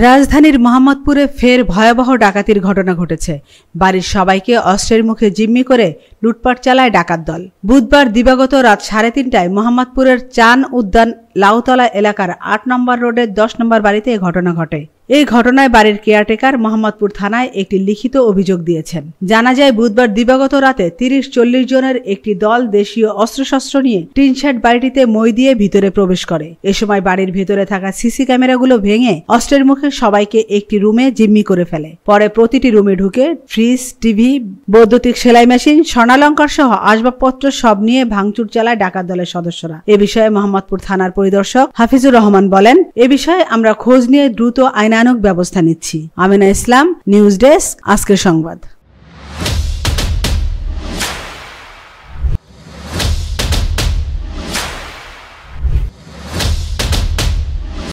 রাজধানীর মোহাম্মদপুরে ফের ভয়াবহ ডাকাতির ঘটনা ঘটেছে। বাড়ির সবাইকে অস্ত্রের মুখে জিম্মি করে লুটপাট চালায় ডাকাত দল। বুধবার দিবাগত রাত 3:30টায় মোহাম্মদপুরের চান উদ্যান লাউতলা এলাকার 8 নম্বর রোডের 10 নম্বর বাড়িতে এই ঘটনা ঘটে। এই ঘটনায় বাড়ির কেয়ারটেকার মোহাম্মদপুর থানায় একটি লিখিত অভিযোগ দিয়েছেন। জানা যায়, বুধবার দিবাগত রাতে 30-40 জনের একটি দল দেশীয় অস্ত্রশস্ত্র নিয়ে টিনশেড বাড়িটিতে মই দিয়ে ভিতরে প্রবেশ করে। এ সময় বাড়ির ভেতরে থাকা সিসি ক্যামেরাগুলো ভেঙে অস্ত্রের মুখে সবাইকে একটি রুমে জিম্মি করে ফেলে। পরে প্রতিটি রুমে ঢুকে ফ্রিজ, টিভি, বৈদ্যুতিক সেলাই মেশিন, স্বর্ণালঙ্কার সহ আসবাবপত্র সব নিয়ে ভাঙচুর চালায় ডাকাত দলের সদস্যরা। এ বিষয়ে মোহাম্মদপুর থানার পরিদর্শক হাফিজুর রহমান বলেন, এ বিষয়ে আমরা খোঁজ নিয়ে দ্রুত আইনানুগ ব্যবস্থা নিচ্ছি। আমিনা ইসলাম, নিউজ ডেস্ক, আজকের সংবাদ।